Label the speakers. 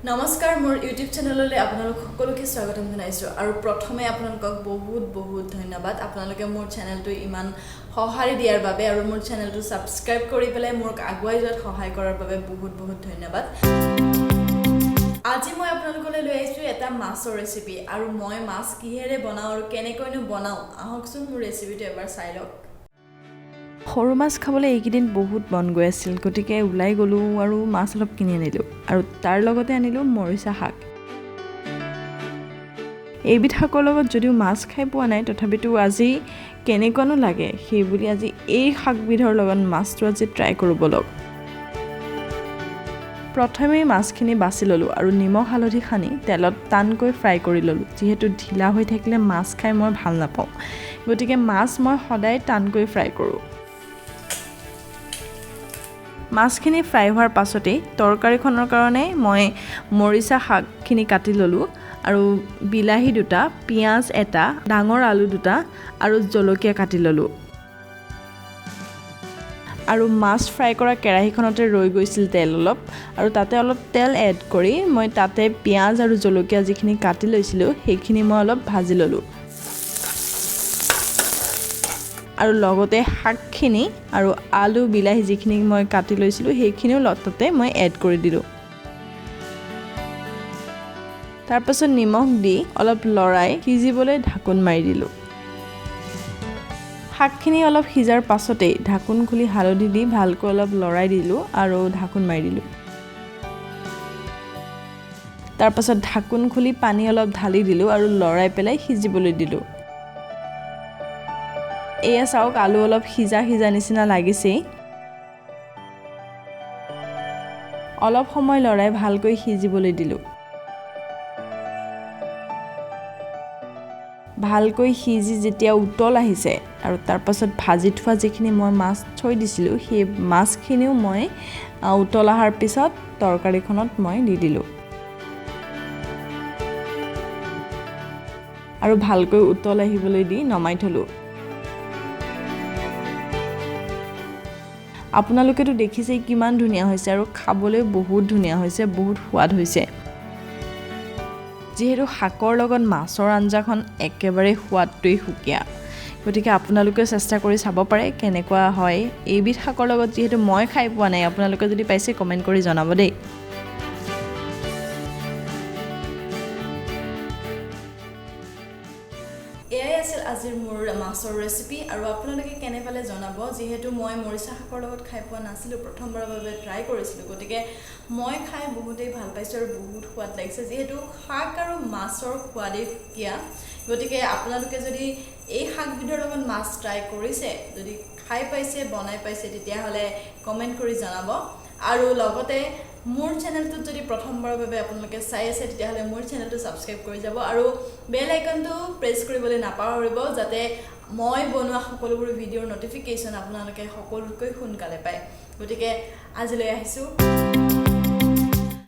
Speaker 1: নমস্কাৰ মোৰ ইউটিউব চেনেললৈ আপোনালোক সকলোকে স্বাগতম জনাইছো আৰু প্ৰথমে আপোনালোকক বহুত ধন্যবাদ আপোনালোকে মোৰ চেনেলটো ইমান সহায় দিয়াৰ বাবে আৰু মোৰ চেনেলটো সাবস্ক্ৰাইব কৰি পেলাই মোক আগুৱাই যোৱাত সহায় কৰাৰ বাবে বহুত ধন্যবাদ আজি মই আপোনালোকলৈ লৈ আহিছো এটা মাছৰ ৰেচিপি আৰু মই মাছ কিহেৰে বনাও আৰু কেনেকৈনো বনাও আহকচোন মোৰ ৰেচিপিটো এবাৰ চাই লওক সৰু মাছ খাবলৈ এইকেইদিন বহুত মন গৈ আছিল গতিকে উলাই গলো আৰু মাছ অলপ কিনি আনিলো আৰু তাৰ লগতে আনিলো মৰিচা শাক এইবিধ শাকৰ লগত যদিও মাছ খাই পোৱা নাই তথাপিতো আজি কেনেকনো লাগে সেই বুলি আজি এই শাকবিধৰ লগত মাছটো আজি ট্ৰাই কৰো বলক প্ৰথমে মাছখিনি বাছি ললো আৰু নিমখ হালধি খানি তেলত টানকৈ ফ্ৰাই কৰি ললো যেহেতু ঢিলা হৈ থাকিলে মাছ খাই মই ভাল নাপাওঁ গতিকে মাছ মই সদায় টানকৈ ফ্ৰাই কৰো মাছখিনি ফ্ৰাই হোৱাৰ পাছতে তৰকাৰীখনৰ কাৰণে মই মৰিচা শাকখিনি কাটি ললো আৰু বিলাহী দুটা পিয়াজ এটা ডাঙৰ আলু দুটা আৰু জলকীয়া কাটি ললো আৰু মাছ ফ্ৰাই কৰা কেৰাহীখনতে ৰৈ গৈছিল তেল অলপ আৰু তাতে অলপ তেল এড কৰি মই তাতে পিয়াজ আৰু জলকীয়া যিখিনি কাটি লৈছিলো সেইখিনি মই অলপ ভাজি ললো আৰু লগতে শাকখিনি আৰু আলু বিলাহী যিখিনি মই কাটি লৈছিলো সেইখিনিও লততে মই এড কৰি দিলো তাৰ পাছত নিমখ দি অলপ লৰাই সিজিবলৈ ঢাকন মাৰি দিলো শাকখিনি অলপ সিজাৰ পাছতে ঢাকন খুলি হালধি দি ভালকৈ অলপ লৰাই দিলো আৰু ঢাকন মাৰি দিলো তাৰ পাছত ঢাকন খুলি পানী অলপ ঢালি দিলো আৰু লৰাই পেলাই সিজিবলৈ দিলো এয়া চাওক আলু অলপ সিজা নিচিনা লাগিছে অলপ সময় লৰাই ভালকৈ সিজিবলৈ দিলো ভালকৈ সিজি যেতিয়া উতল আহিছে আৰু তাৰ পাছত ভাজি থোৱা যিখিনি মই মাছ থৈ দিছিলো সেই মাছখিনিও মই উতল আহাৰ পিছত তৰকাৰীখনত মই দি দিলো আৰু ভালকৈ উতল আহিবলৈ দি নমাই থলো আপোনালোকেতো দেখিছেই কিমান ধুনীয়া হৈছে আৰু খাবলৈ বহুত ধুনীয়া হৈছে বহুত সোৱাদ হৈছে যেহেতু শাকৰ লগত মাছৰ আঞ্জাখন একেবাৰে সোৱাদটোই সুকীয়া গতিকে আপোনালোকে চেষ্টা কৰি চাব পাৰে কেনেকুৱা হয় এইবিধ শাকৰ লগত যেহেতু মই খাই পোৱা নাই আপোনালোকে যদি পাইছে কমেন্ট কৰি জনাব দেই এয়াই আছিল আজিৰ মোৰ মাছৰ ৰেচিপি আৰু আপোনালোকে কেনে পালে জনাব যেহেতু মই মৰিচা শাকৰ লগত খাই পোৱা নাছিলো প্ৰথমবাৰৰ বাবে ট্ৰাই কৰিছিলো গতিকে মই খাই বহুতেই ভাল পাইছো আৰু বহুত সোৱাদ লাগিছে যেহেতু শাক আৰু মাছৰ সোৱাদেই সুকীয়া গতিকে আপোনালোকে যদি এই শাকবিধৰ লগত মাছ ট্ৰাই কৰিছে যদি খাই পাইছে বনাই পাইছে তেতিয়াহলে কমেন্ট কৰি জনাব আৰু লগতে মোৰ চেনেলটো যদি প্ৰথমবাৰৰ বাবে আপোনালোকে চাই আছে তেতিয়াহলে মোৰ চেনেলটো সাবস্ক্ৰাইব কৰি যাব আৰু বেল আইকনটো প্ৰেছ কৰিবলৈ নাপাহৰিব যাতে মই বনোৱা সকলোবোৰ ভিডিঅ'ৰ নটিফিকেশন আপোনালোকে সকলোকৈ সোনকালে পায় গতিকে আজিলৈ আহিছো